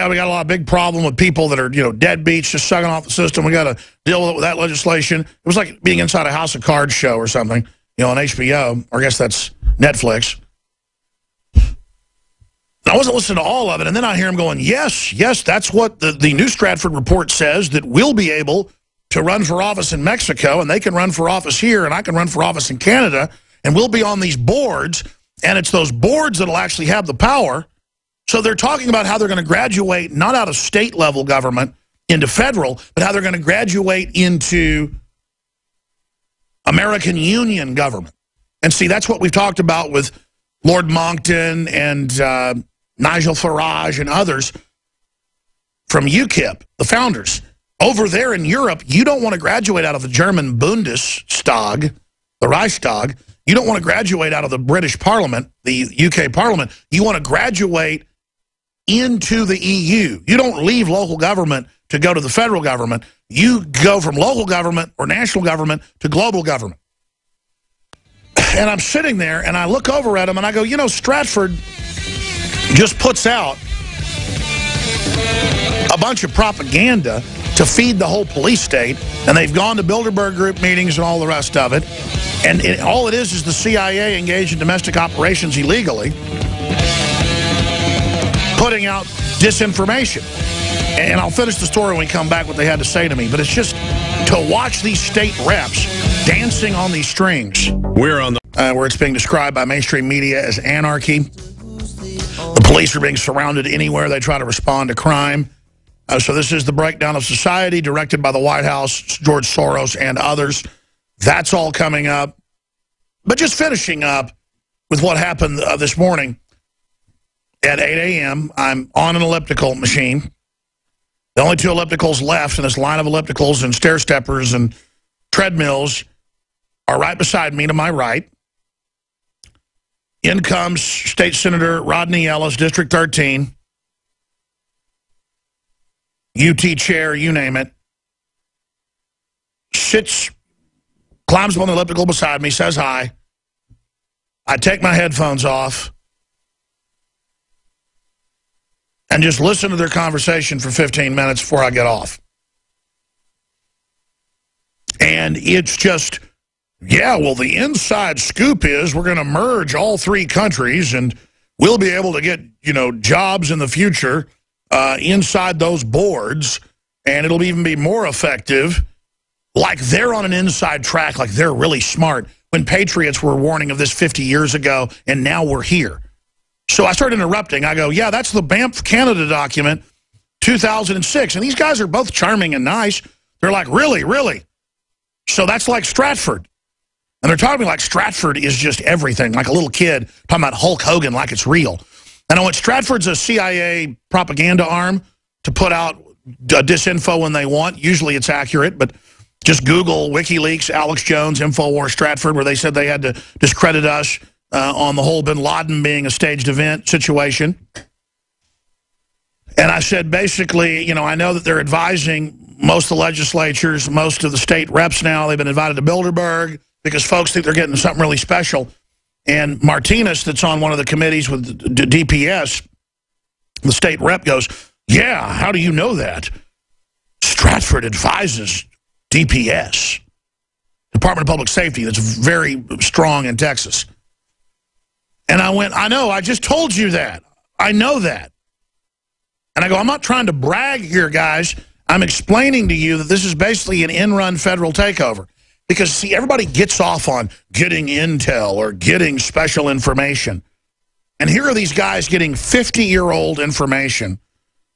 Yeah, we got a lot of big problem with people that are, deadbeats, just sucking off the system. We got to deal with that legislation. It was like being inside a House of Cards show or something, on HBO, or I guess that's Netflix. I wasn't listening to all of it, and then I hear him going, yes, that's what the New Stratford report says, that we'll be able to run for office in Mexico, and they can run for office here, and I can run for office in Canada, and we'll be on these boards, and it's those boards that'll actually have the power. So they're talking about how they're going to graduate not out of state-level government into federal, but how they're going to graduate into American Union government. And see, that's what we've talked about with Lord Monckton and Nigel Farage and others from UKIP, the founders. Over there in Europe, you don't want to graduate out of the German Bundestag, the Reichstag. You don't want to graduate out of the British Parliament, the UK Parliament. You want to graduate into the EU. You don't leave local government to go to the federal government. You go from local government or national government to global government. And I'm sitting there, and I look over at him, and I go, Stratford just puts out a bunch of propaganda to feed the whole police state, and they've gone to Bilderberg Group meetings and all the rest of it. And all it is the CIA engaged in domestic operations illegally, putting out disinformation. And I'll finish the story when we come back what they had to say to me. But it's just to watch these state reps dancing on these strings. We're on the where it's being described by mainstream media as anarchy. The police are being surrounded anywhere they try to respond to crime. So this is the breakdown of society directed by the White House, George Soros, and others. That's all coming up. But just finishing up with what happened this morning at 8 a.m., I'm on an elliptical machine. The only two ellipticals left in this line of ellipticals and stair-steppers and treadmills are right beside me to my right. In comes State Senator Rodney Ellis, District 13, UT chair, you name it. Sits, climbs up on the elliptical beside me, says hi. I take my headphones off and just listen to their conversation for 15 minutes before I get off. And it's just, yeah, well, the inside scoop is we're going to merge all three countries and we'll be able to get, jobs in the future inside those boards, and it'll even be more effective. Like they're on an inside track, like they're really smart, when patriots were warning of this 50 years ago, and now we're here. So I started interrupting. I go, yeah, that's the Banff Canada document, 2006. And these guys are both charming and nice. They're like, really, really? So that's like Stratford. And they're talking to me like Stratford is just everything, like a little kid talking about Hulk Hogan like it's real. And I went, Stratford's a CIA propaganda arm to put out disinfo when they want. Usually it's accurate, but just Google WikiLeaks, Alex Jones, InfoWars Stratford, where they said they had to discredit us on the whole bin Laden being a staged event situation. And I said, basically, I know that they're advising most of the legislatures, most of the state reps now. They've been invited to Bilderberg because folks think they're getting something really special. And Martinez, that's on one of the committees with DPS, the state rep goes, yeah, how do you know that? Stratford advises DPS, Department of Public Safety, that's very strong in Texas. And I went, I know, I just told you that. I know that. And I go, I'm not trying to brag here, guys. I'm explaining to you that this is basically an in-run federal takeover. Because, see, everybody gets off on getting intel or getting special information. And here are these guys getting 50-year-old information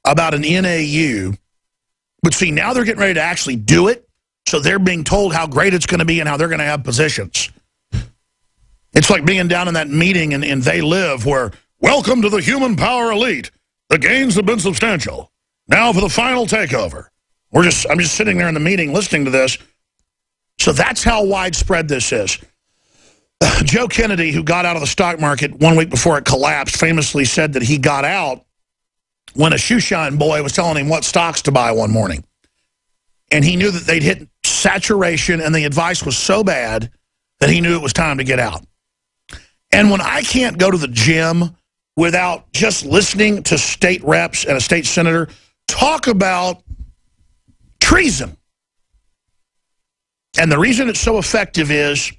about an NAU. But, see, now they're getting ready to actually do it. So they're being told how great it's going to be and how they're going to have positions. It's like being down in that meeting in They Live where, welcome to the human power elite. The gains have been substantial. Now for the final takeover. I'm just sitting there in the meeting listening to this. So that's how widespread this is. Joe Kennedy, who got out of the stock market 1 week before it collapsed, famously said that he got out when a shoeshine boy was telling him what stocks to buy one morning. And he knew that they'd hit saturation and the advice was so bad that he knew it was time to get out. And when I can't go to the gym without just listening to state reps and a state senator talk about treason. And the reason it's so effective is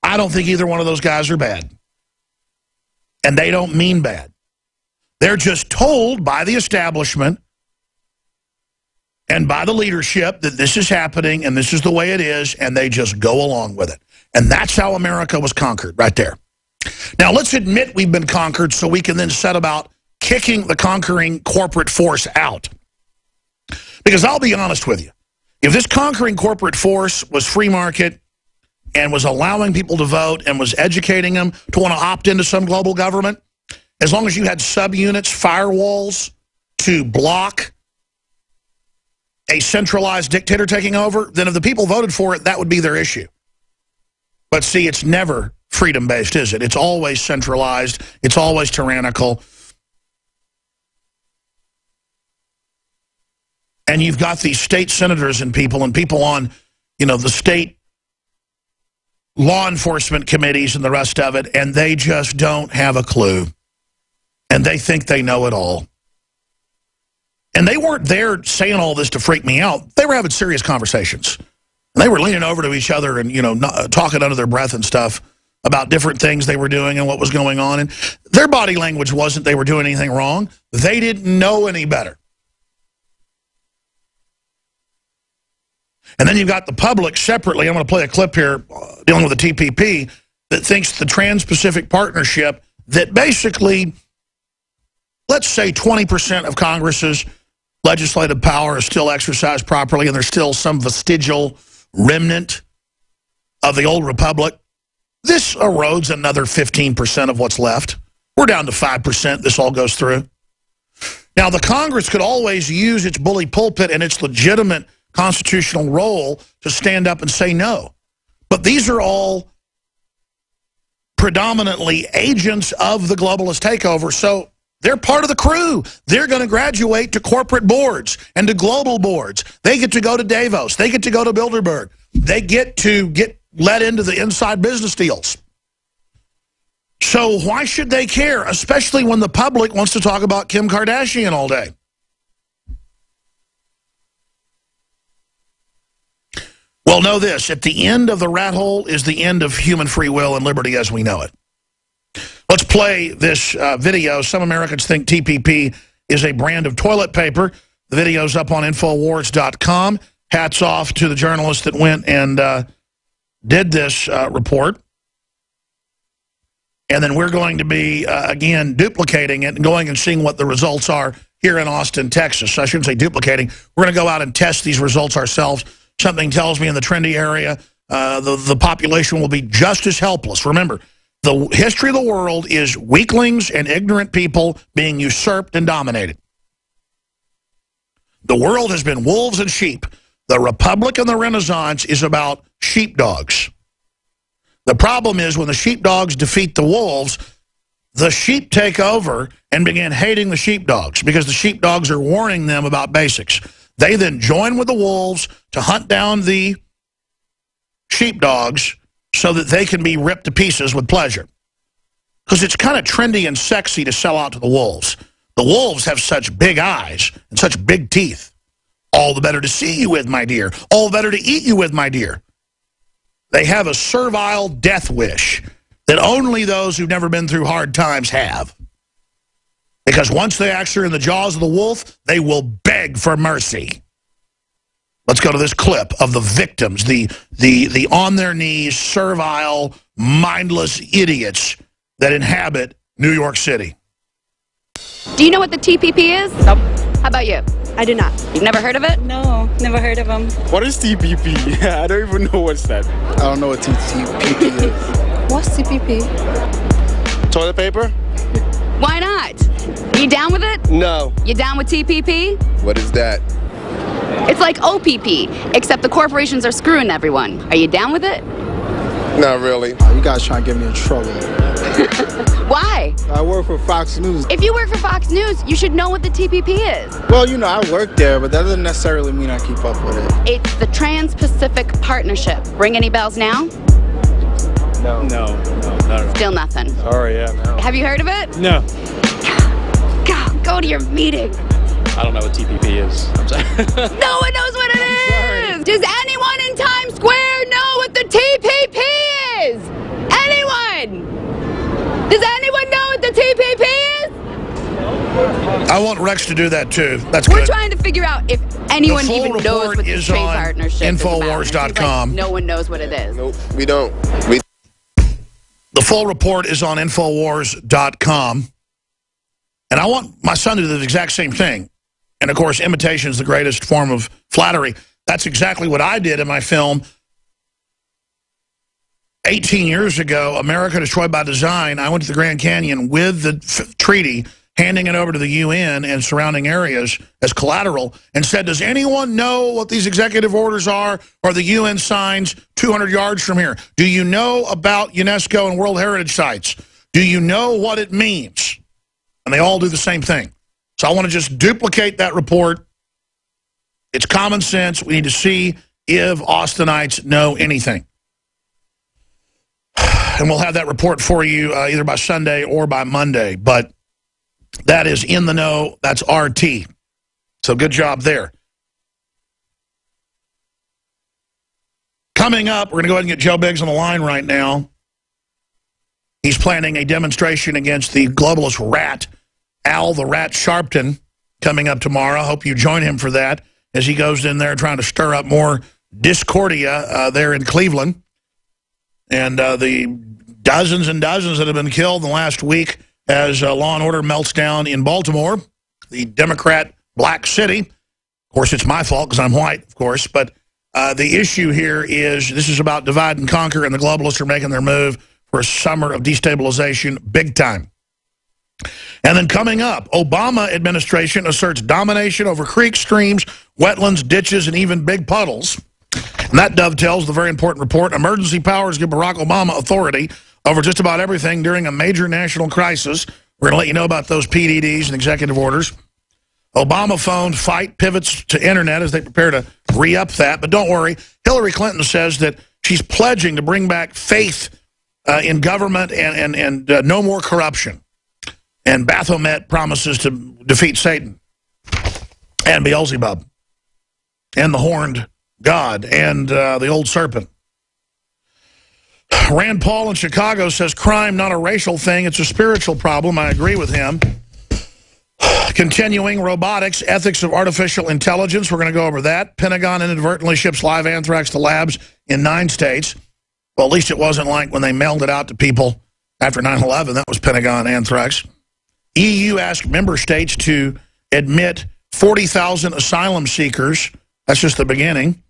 I don't think either one of those guys are bad. And they don't mean bad. They're just told by the establishment and by the leadership that this is happening and this is the way it is, and they just go along with it. And that's how America was conquered, right there. Now, let's admit we've been conquered so we can then set about kicking the conquering corporate force out. Because I'll be honest with you, if this conquering corporate force was free market and was allowing people to vote and was educating them to want to opt into some global government, as long as you had subunits, firewalls to block a centralized dictator taking over, then if the people voted for it, that would be their issue. But see, it's never freedom-based, is it? It's always centralized. It's always tyrannical. And you've got these state senators and people on, you know, the state law enforcement committees and the rest of it, and they just don't have a clue. And they think they know it all. And they weren't there saying all this to freak me out. They were having serious conversations. And they were leaning over to each other and, you know, talking under their breath and stuff about different things they were doing and what was going on. And their body language wasn't they were doing anything wrong. They didn't know any better. And then you've got the public separately. I'm going to play a clip here dealing with the TPP that thinks the Trans-Pacific Partnership that basically, let's say 20% of Congress's legislative power is still exercised properly and there's still some vestigial remnant of the old republic. This erodes another 15% of what's left. We're down to 5%. This all goes through. Now, the Congress could always use its bully pulpit and its legitimate constitutional role to stand up and say no. But these are all predominantly agents of the globalist takeover, so they're part of the crew. They're going to graduate to corporate boards and to global boards. They get to go to Davos. They get to go to Bilderberg. They get to get let into the inside business deals. So why should they care, especially when the public wants to talk about Kim Kardashian all day? Well, know this. At the end of the rat hole is the end of human free will and liberty as we know it. Let's play this video. Some Americans think TPP is a brand of toilet paper. The video's up on Infowars.com. Hats off to the journalist that went and did this report. And then we're going to be, again, duplicating it and going and seeing what the results are here in Austin, Texas. I shouldn't say duplicating. We're going to go out and test these results ourselves. Something tells me in the trendy area, the population will be just as helpless. Remember, the history of the world is weaklings and ignorant people being usurped and dominated. The world has been wolves and sheep. The Republic and the Renaissance is about sheepdogs. The problem is when the sheepdogs defeat the wolves, the sheep take over and begin hating the sheepdogs because the sheepdogs are warning them about basics. They then join with the wolves to hunt down the sheepdogs so that they can be ripped to pieces with pleasure. Because it's kind of trendy and sexy to sell out to the wolves. The wolves have such big eyes and such big teeth. All the better to see you with, my dear. All the better to eat you with, my dear. They have a servile death wish that only those who've never been through hard times have. Because once they actually are in the jaws of the wolf, they will beg for mercy. Let's go to this clip of the victims, the on their knees, servile, mindless idiots that inhabit New York City. Do you know what the TPP is? Nope. How about you? I do not. You've never heard of it? No, never heard of them. What is TPP? I don't even know what's that. I don't know what TPP is. What's TPP? Toilet paper? Why not? You down with it? No. You down with TPP? What is that? It's like OPP, except the corporations are screwing everyone. Are you down with it? Not really. You guys trying to get me in trouble. Why? I work for Fox News. If you work for Fox News, you should know what the TPP is. Well, you know, I work there, but that doesn't necessarily mean I keep up with it. It's the Trans-Pacific Partnership. Ring any bells now? No, not at all. Still nothing. Sorry, yeah, no. Have you heard of it? No. Go to your meeting. I don't know what TPP is. I'm sorry. No one knows what it is. Does anyone in Times Square know what the TPP is? Anyone? Does anyone know what the TPP is? I want Rex to do that too. That's We're good. trying to figure out if anyone The full even knows report what this is trade on partnership is about. Infowars.com. Like, no one knows what it is. Nope, we don't. The full report is on Infowars.com. And I want my son to do the exact same thing. And, of course, imitation is the greatest form of flattery. That's exactly what I did in my film 18 years ago, America Destroyed by Design. I went to the Grand Canyon with the treaty, handing it over to the UN and surrounding areas as collateral, and said, does anyone know what these executive orders are or the UN signs 200 yards from here? Do you know about UNESCO and World Heritage Sites? Do you know what it means? And they all do the same thing. So I want to just duplicate that report. It's common sense. We need to see if Austinites know anything. And we'll have that report for you either by Sunday or by Monday. But that is In the Know. That's RT. So good job there. Coming up, we're going to go ahead and get Joe Biggs on the line right now. He's planning a demonstration against the globalist rat, Al the Rat Sharpton, coming up tomorrow. Hope you join him for that as he goes in there trying to stir up more discordia there in Cleveland. And the dozens and dozens that have been killed in the last week as law and order melts down in Baltimore, the Democrat black city. Of course, it's my fault because I'm white, of course. But the issue here is this is about divide and conquer, and the globalists are making their move for a summer of destabilization big time. And then coming up, Obama administration asserts domination over creeks, streams, wetlands, ditches, and even big puddles. And that dovetails the very important report, emergency powers give Barack Obama authority over just about everything during a major national crisis. We're going to let you know about those PDDs and executive orders. Obama phone fight pivots to internet as they prepare to re-up that. But don't worry, Hillary Clinton says that she's pledging to bring back faith in government and no more corruption. And Baphomet promises to defeat Satan and Beelzebub and the horned God and the old serpent. Rand Paul in Chicago says crime not a racial thing, it's a spiritual problem. I agree with him. Continuing robotics, ethics of artificial intelligence. We're going to go over that. Pentagon inadvertently ships live anthrax to labs in 9 states. Well, at least it wasn't like when they mailed it out to people after 9/11. That was Pentagon anthrax. EU asked member states to admit 40,000 asylum seekers. That's just the beginning.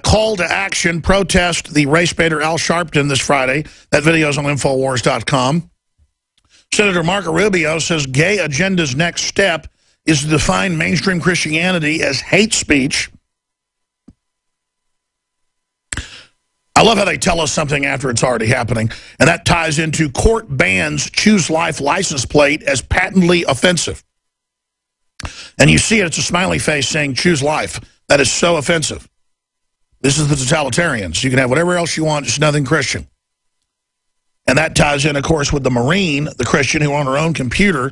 Call to action, protest the race baiter Al Sharpton this Friday. That video is on Infowars.com. Senator Marco Rubio says gay agenda's next step is to define mainstream Christianity as hate speech. I love how they tell us something after it's already happening, and that ties into court bans Choose Life license plate as patently offensive. And you see it, it's a smiley face saying Choose Life. That is so offensive. This is the totalitarians. You can have whatever else you want, just nothing Christian. And that ties in, of course, with the Marine, the Christian, who on her own computer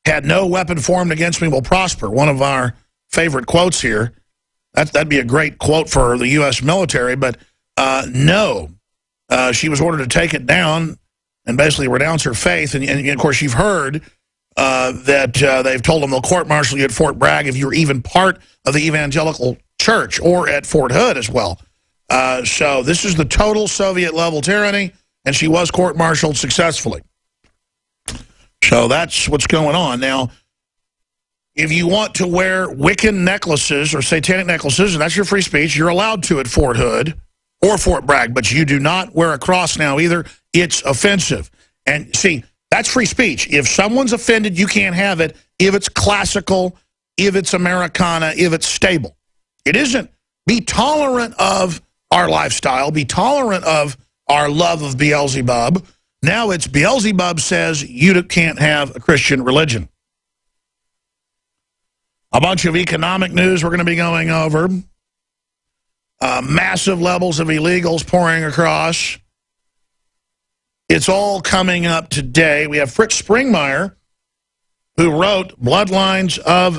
had no weapon formed against me will prosper. One of our favorite quotes here. That'd be a great quote for the U.S. military, but no. She was ordered to take it down and basically renounce her faith. And of course, you've heard that they've told them they'll court-martial you at Fort Bragg if you're even part of the evangelical church, or at Fort Hood as well. So this is the total Soviet-level tyranny, and she was court-martialed successfully. So that's what's going on. Now, if you want to wear Wiccan necklaces or satanic necklaces, and that's your free speech, you're allowed to at Fort Hood or Fort Bragg, but you do not wear a cross now either. It's offensive. And see, that's free speech. If someone's offended, you can't have it if it's classical, if it's Americana, if it's stable. It isn't be tolerant of our lifestyle, be tolerant of our love of Beelzebub. Now it's Beelzebub says you can't have a Christian religion. A bunch of economic news we're going to be going over. Massive levels of illegals pouring across. It's all coming up today. We have Fritz Springmeier, who wrote Bloodlines of